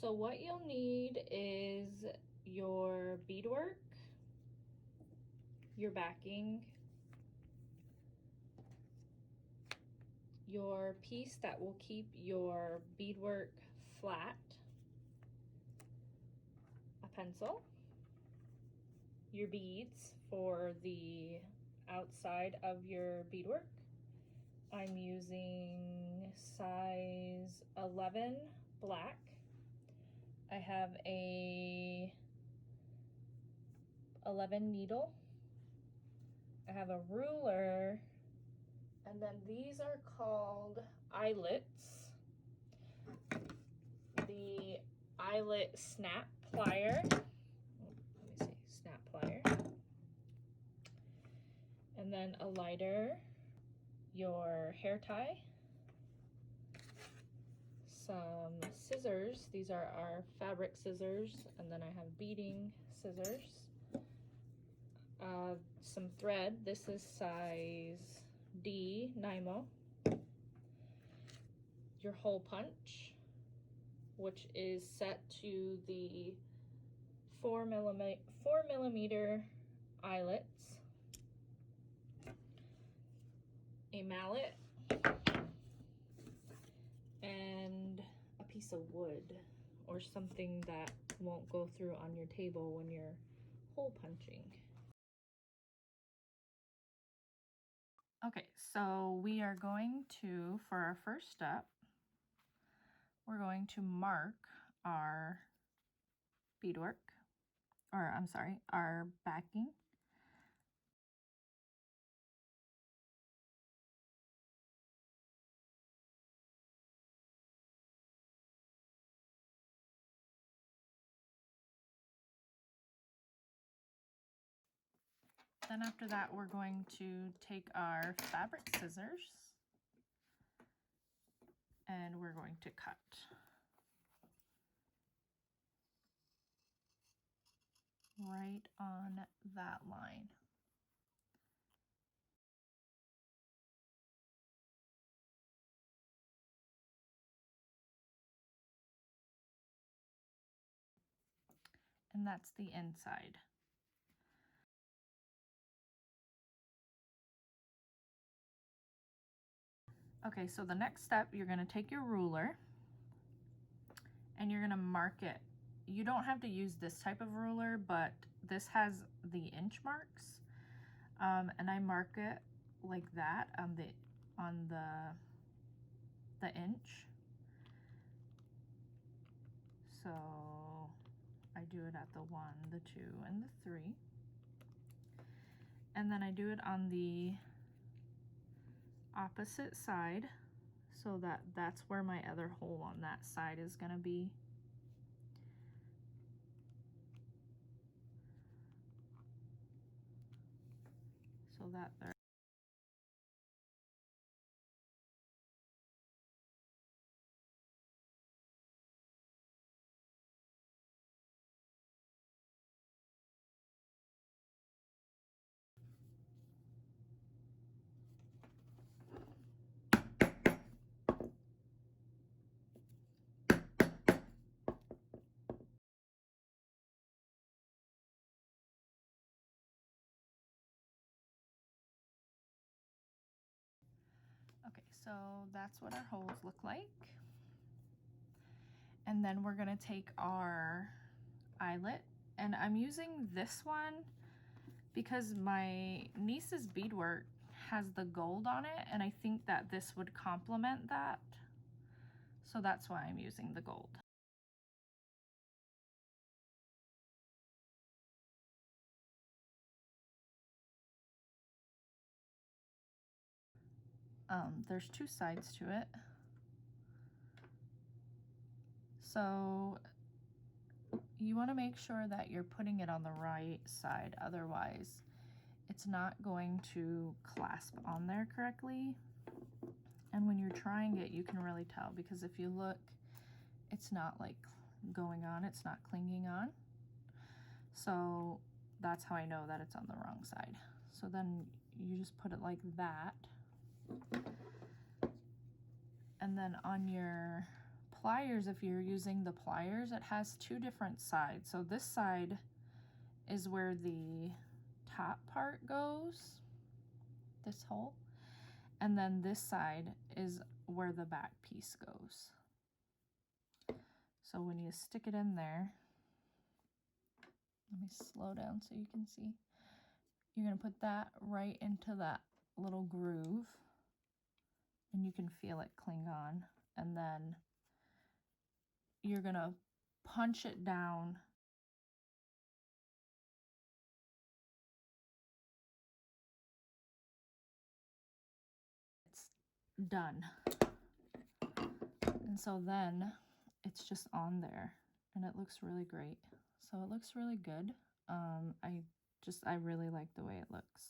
So what you'll need is your beadwork, your backing, your piece that will keep your beadwork flat, a pencil, your beads for the outside of your beadwork. I'm using size 11 black. I have a 11 needle. I have a ruler, and then these are called eyelets. The eyelet snap plier. Let me see, snap plier. And then a lighter, your hair tie, some scissors. These are our fabric scissors, and then I have beading scissors. Some thread. This is size D, Nymo. Your hole punch, which is set to the 4 millimeter eyelets. A mallet, and a piece of wood or something that won't go through on your table when you're hole punching. Okay, so we are going to, for our first step, we're going to mark our beadwork, or I'm sorry, our backing. Then after that, we're going to take our fabric scissors and we're going to cut. Right on that line. And that's the inside. Okay, so the next step, you're going to take your ruler and you're going to mark it. You don't have to use this type of ruler, but this has the inch marks, and I mark it like that on the inch. So I do it at the 1, the 2, and the 3, and then I do it on the opposite side, so that's where my other hole on that side is going to be. So that there. Okay, so that's what our holes look like. And then we're gonna take our eyelet, and I'm using this one because my niece's beadwork has the gold on it, and I think that this would complement that. So that's why I'm using the gold. There's 2 sides to it. So you want to make sure that you're putting it on the right side, otherwise it's not going to clasp on there correctly. And when you're trying it, you can really tell, because if you look, it's not like going on, it's not clinging on. So that's how I know that it's on the wrong side. So then you just put it like that. And then on your pliers, if you're using the pliers, it has two different sides. So this side is where the top part goes, this hole, and then this side is where the back piece goes. So when you stick it in there, let me slow down so you can see. You're going to put that right into that little groove, and you can feel it cling on, and then you're going to punch it down done. And so then it's just on there and it looks really great. So it looks really good. I really like the way it looks.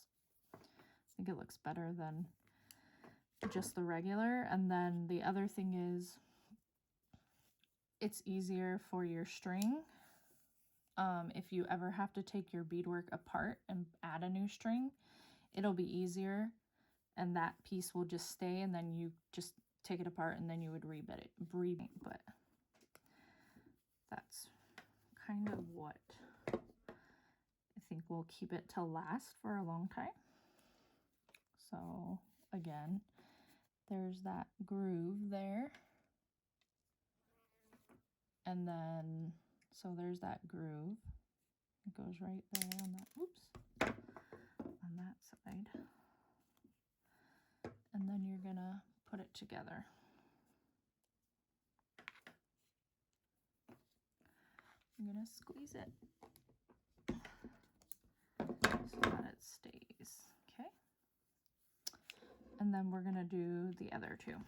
I think it looks better than just the regular. And then the other thing is it's easier for your string. If you ever have to take your beadwork apart and add a new string, it'll be easier, and that piece will just stay, and then you just take it apart and then you would rebead it, but that's kind of what I think will keep it to last for a long time. So again, there's that groove there, and then so there's that groove, it goes right there on that, oops, on that side, and then you're gonna put it together. I'm gonna squeeze it so that it stays, okay? And then we're gonna do the other two.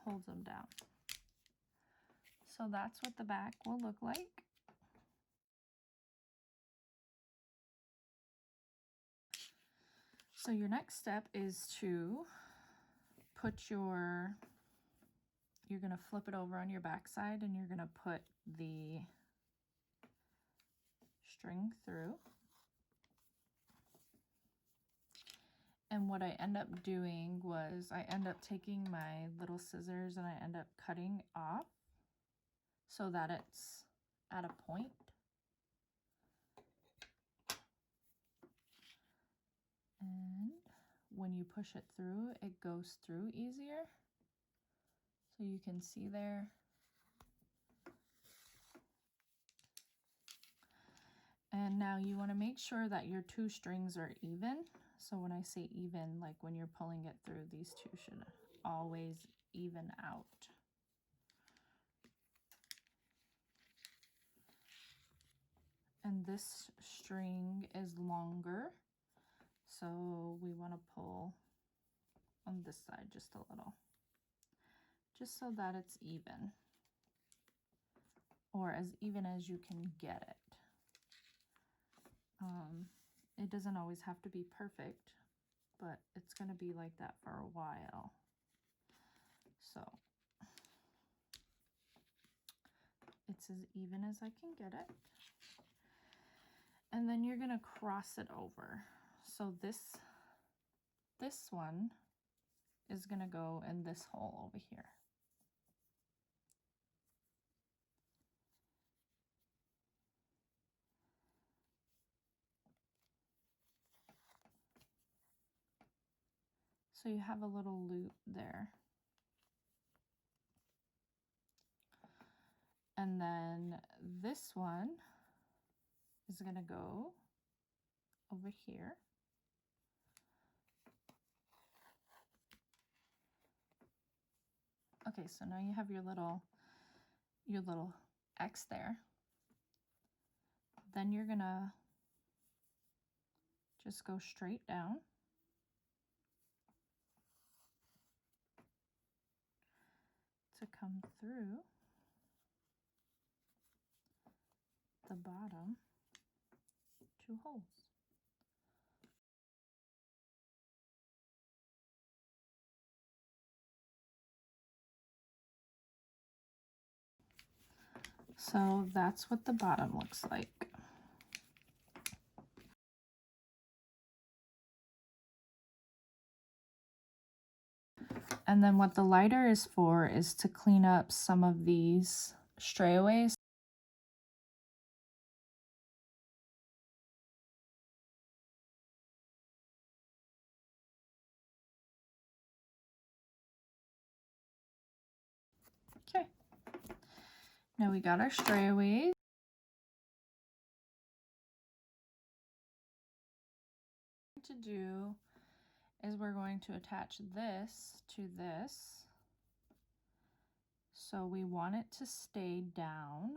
Holds them down. So that's what the back will look like. So your next step is to put you're gonna flip it over on your back side, and you're gonna put the string through. And what I end up doing was I end up taking my little scissors and I end up cutting off so that it's at a point. And when you push it through, it goes through easier. So you can see there. And now you want to make sure that your two strings are even. So when I say even, like when you're pulling it through, these two should always even out. And this string is longer, so we want to pull on this side just a little, just so that it's even, or as even as you can get it. It doesn't always have to be perfect, but it's going to be like that for a while. So it's as even as I can get it. And then you're going to cross it over. So this one is going to go in this hole over here. So you have a little loop there. And then this one is going to go over here. Okay, so now you have your little X there. Then you're going to just go straight down. To come through. the bottom 2 holes. So that's what the bottom looks like. And then what the lighter is for is to clean up some of these strayaways. Okay. Now we got our strayaways. What to do is we're going to attach this to this. So we want it to stay down.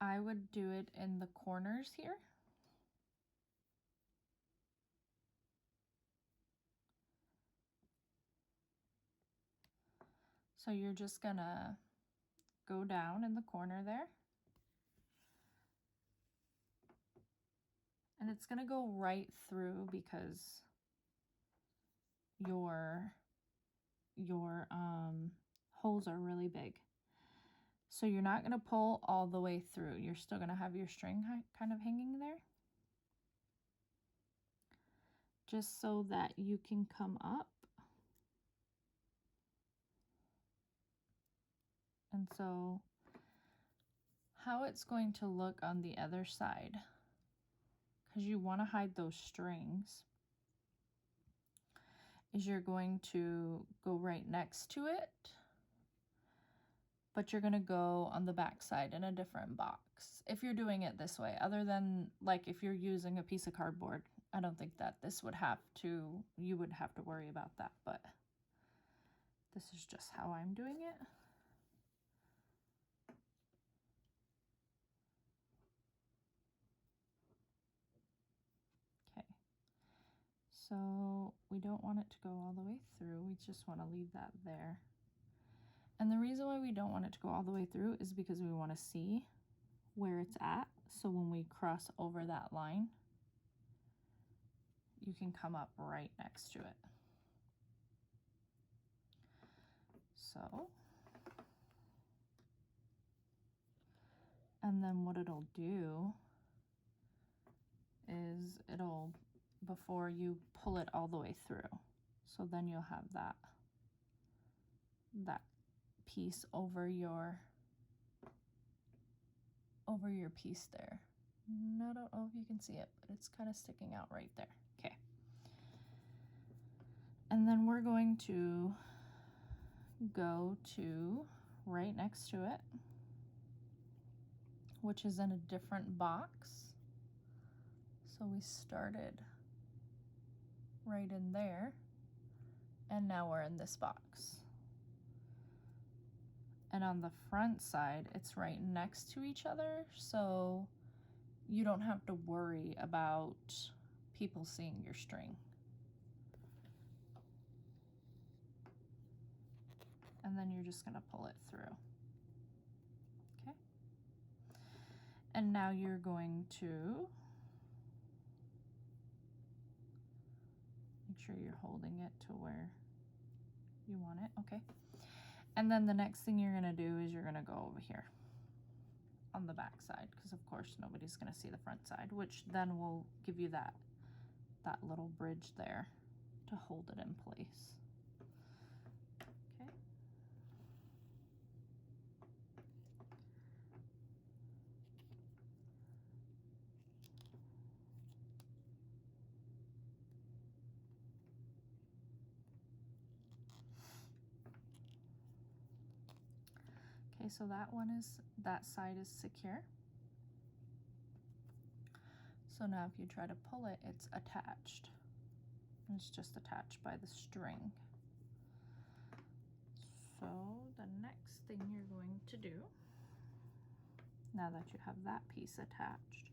I would do it in the corners here. So you're just gonna go down in the corner there. And it's gonna go right through because your holes are really big. So you're not gonna pull all the way through. You're still gonna have your string kind of hanging there. Just so that you can come up. And so how it's going to look on the other side, because you want to hide those strings, is you're going to go right next to it, but you're going to go on the back side in a different box if you're doing it this way. Other than like if you're using a piece of cardboard, I don't think that this would have to, you would have to worry about that, but this is just how I'm doing it. Okay, so we don't want it to go all the way through. We just want to leave that there. And the reason why we don't want it to go all the way through is because we want to see where it's at. So when we cross over that line, you can come up right next to it. So, and then what it'll do is it'll, before you pull it all the way through. So then you'll have that piece over your piece there. And I don't know if you can see it, but it's kind of sticking out right there. Okay. And then we're going to go to right next to it, which is in a different box. So we started right in there, and now we're in this box. And on the front side, it's right next to each other, so you don't have to worry about people seeing your string. And then you're just gonna pull it through. Okay. And now you're going to make sure you're holding it to where you want it. Okay. And then the next thing you're gonna do is you're gonna go over here on the back side, because of course nobody's gonna see the front side, which then will give you that little bridge there to hold it in place. Okay. Okay, so that side is secure. So now if you try to pull it, it's attached. It's just attached by the string. So the next thing you're going to do, now that you have that piece attached,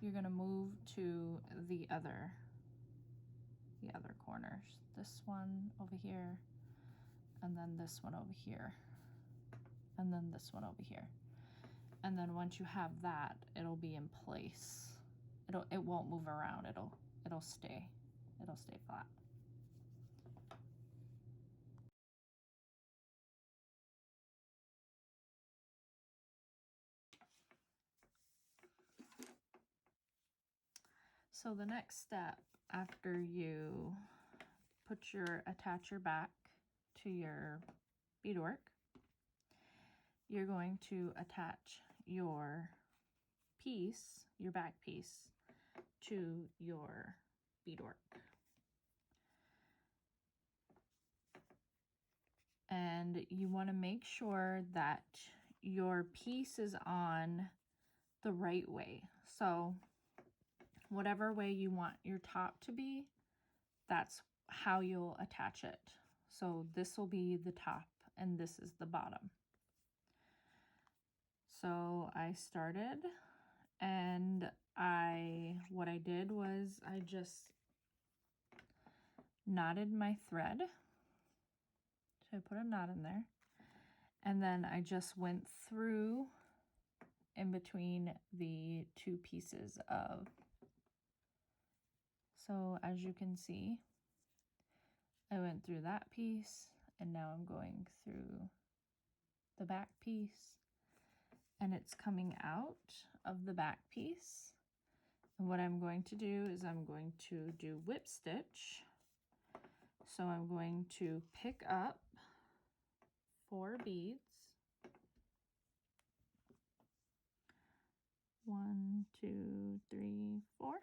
you're going to move to the other corners. This one over here, and then this one over here. and then this one over here. And then once you have that, it'll be in place. It won't move around. It'll stay flat. So the next step after you attach your back to your beadwork, you're going to attach your piece, your back piece, to your beadwork. And you want to make sure that your piece is on the right way. So whatever way you want your top to be, that's how you'll attach it. So this will be the top and this is the bottom. So I started, and what I did was I just knotted my thread. So I put a knot in there, and then I just went through in between the two pieces of. So as you can see, I went through that piece, and now I'm going through the back piece, and it's coming out of the back piece. And what I'm going to do is I'm going to do whip stitch. So I'm going to pick up 4 beads. 1, 2, 3, 4.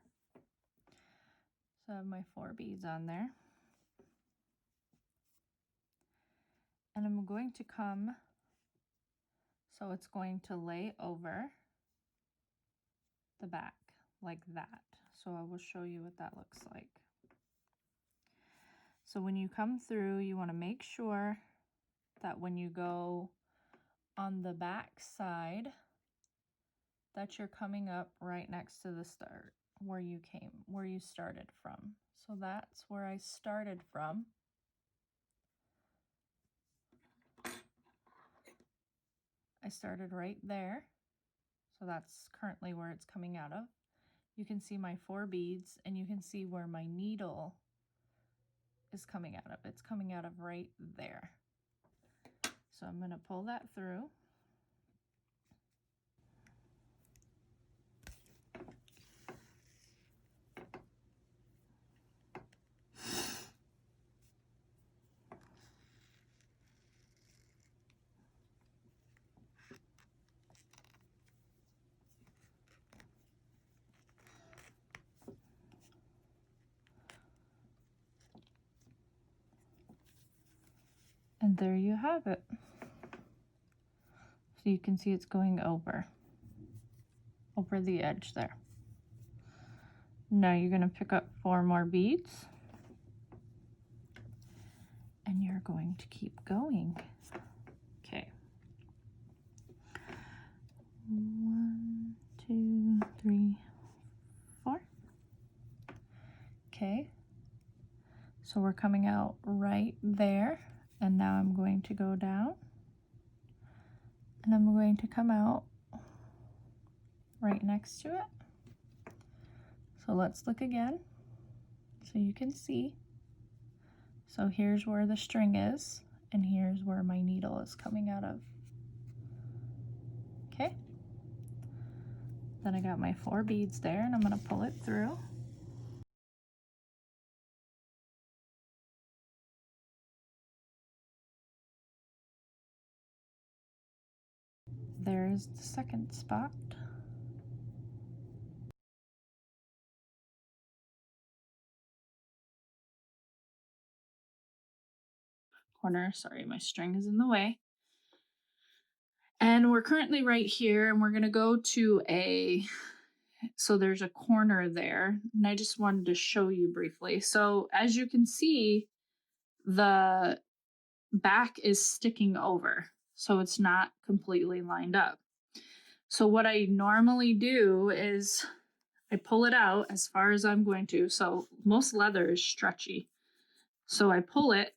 So I have my 4 beads on there. And I'm going to come, so it's going to lay over the back like that. So I will show you what that looks like. So when you come through, you want to make sure that when you go on the back side, that you're coming up right next to the start where you started from. So that's where I started from. I started right there. So that's currently where it's coming out of. You can see my 4 beads, and you can see where my needle is coming out of. It's coming out of right there. So I'm going to pull that through. And there you have it. So you can see it's going over the edge there. Now you're going to pick up 4 more beads, and you're going to keep going. Okay. 1, 2, 3, 4. Okay. So we're coming out right there, and now I'm going to go down, and I'm going to come out right next to it. So let's look again so you can see. So here's where the string is, and here's where my needle is coming out of. Okay. Then I got my 4 beads there, and I'm going to pull it through. There's the second spot. Corner, sorry, my string is in the way. And we're currently right here, and we're going to go to so there's a corner there, and I just wanted to show you briefly. So as you can see, the back is sticking over, so it's not completely lined up. So what I normally do is I pull it out as far as I'm going to. So most leather is stretchy. So I pull it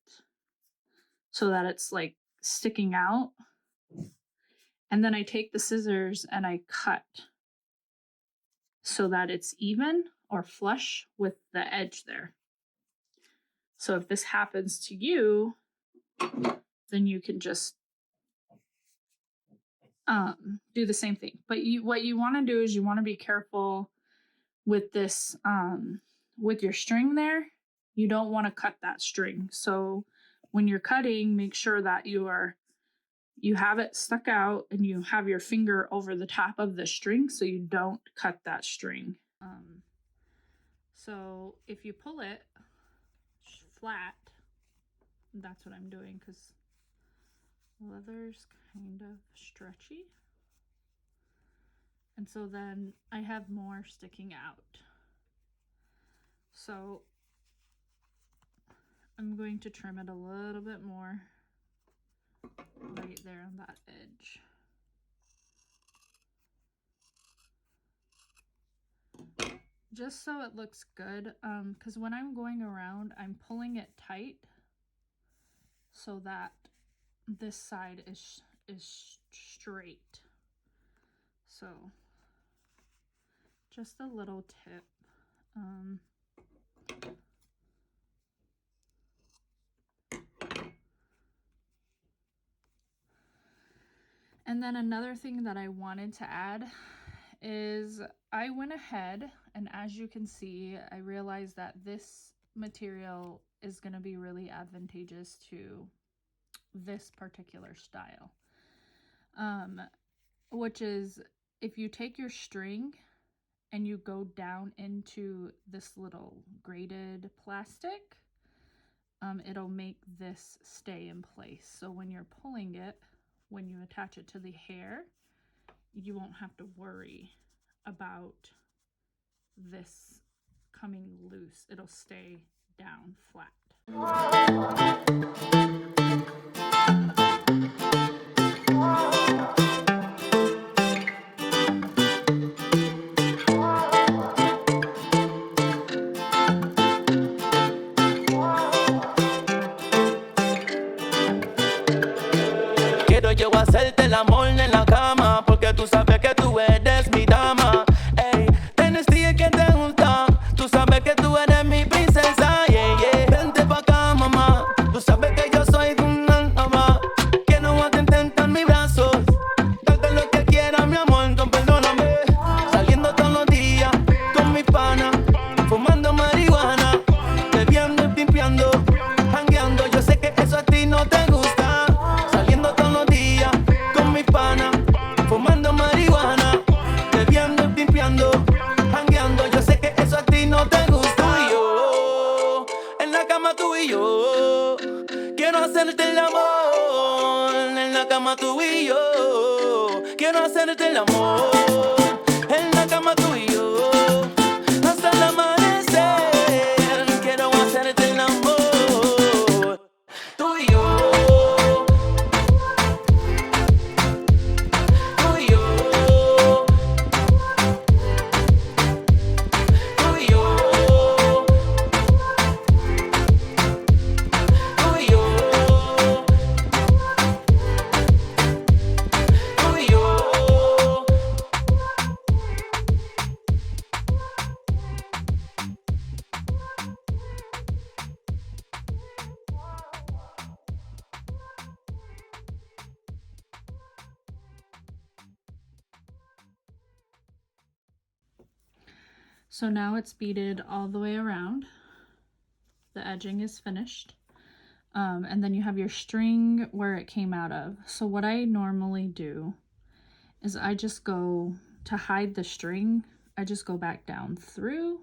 so that it's like sticking out. And then I take the scissors and I cut so that it's even or flush with the edge there. So if this happens to you, then you can just do the same thing. But what you want to do is you want to be careful with this, with your string there. You don't want to cut that string. So when you're cutting, make sure that you have it stuck out and you have your finger over the top of the string so you don't cut that string. So if you pull it flat, that's what I'm doing because leather's kind of stretchy. And so then I have more sticking out. So I'm going to trim it a little bit more right there on that edge. Just so it looks good, because when I'm going around, I'm pulling it tight so that this side is straight. So just a little tip. And then another thing that I wanted to add is I went ahead, and as you can see, I realized that this material is going to be really advantageous to this particular style, which is if you take your string and you go down into this little braided plastic, it'll make this stay in place. So when you're pulling it, when you attach it to the hair, you won't have to worry about this coming loose. It'll stay down flat. Quiero yo hacerte el amor en la cama, porque tú sabes que tú eres mi dama. Ey, tienes día que te gusta, tú sabes que tú eres mi princesa. Yeah, yeah. Vente pa' acá, mamá, tú sabes que yo soy tu nana. Quiero atentarte en mis brazos, darte lo que quieras, mi amor, no perdóname. Saliendo todos los días con mi pana, fumando marihuana, bebiendo y pimpeando, jangueando. Yo sé que eso a ti no te gusta. Saliendo todos los días con mi pana, fumando marihuana, bebiendo y pimpeando, jangueando. Yo sé que eso a ti no te gusta. Tú y yo, en la cama tú y yo, quiero hacerte el amor. En la cama tú y yo, quiero hacerte el amor. En la cama tú y yo, hasta el amanecer, quiero hacerte el amor. Tú y yo. So now it's beaded all the way around. The edging is finished. And then you have your string where it came out of. So what I normally do is I just go to hide the string. I just go back down through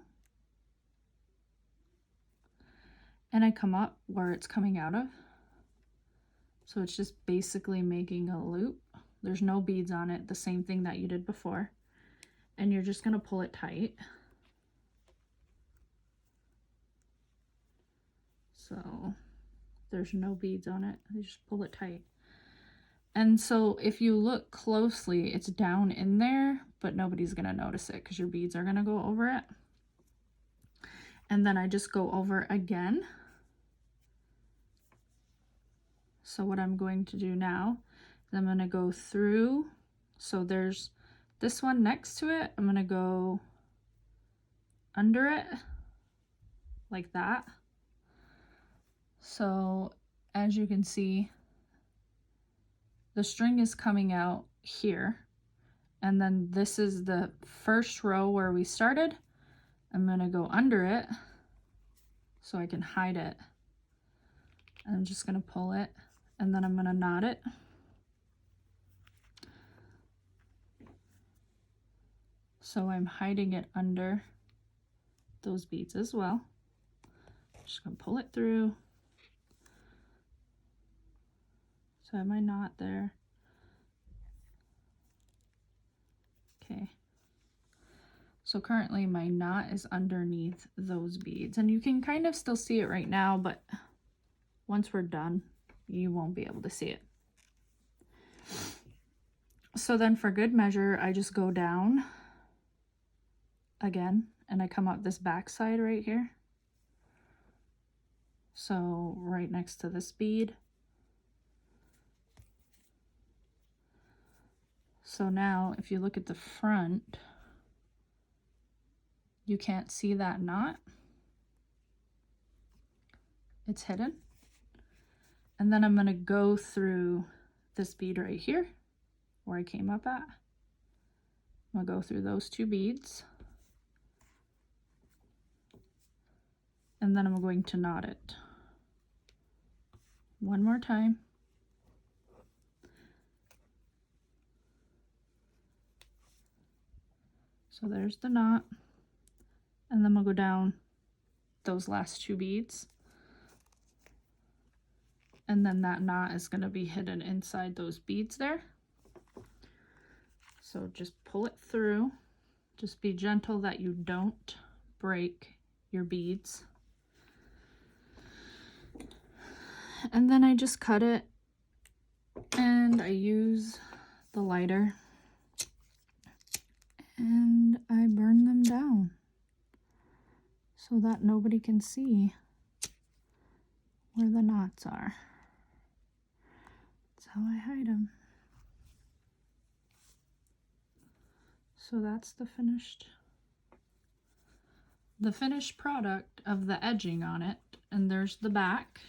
and I come up where it's coming out of. So it's just basically making a loop. There's no beads on it, the same thing that you did before. And you're just gonna pull it tight. So there's no beads on it. You just pull it tight. And so if you look closely, it's down in there, but nobody's gonna notice it because your beads are gonna go over it. And then I just go over again. So what I'm going to do now is I'm gonna go through So there's this one next to it. I'm gonna go under it like that. So as you can see, the string is coming out here, and then this is the first row where we started. I'm gonna go under it so I can hide it. I'm just gonna pull it, and then I'm gonna knot it. So I'm hiding it under those beads as well. Just gonna pull it through. So I have my knot there. Okay. So currently my knot is underneath those beads, and you can kind of still see it right now, but once we're done, you won't be able to see it. So then for good measure, I just go down again, and I come up this back side right here. So right next to this bead. So now if you look at the front, you can't see that knot. It's hidden. And then I'm gonna go through this bead right here, where I came up at. I'm gonna go through those two beads. And then I'm going to knot it. One more time. So there's the knot. And then we'll go down those last two beads. And then that knot is going to be hidden inside those beads there. So just pull it through. Just be gentle that you don't break your beads. And then I just cut it, and I use the lighter, and I burn them down so that nobody can see where the knots are. That's how I hide them. So that's the finished product of the edging on it. And there's the back.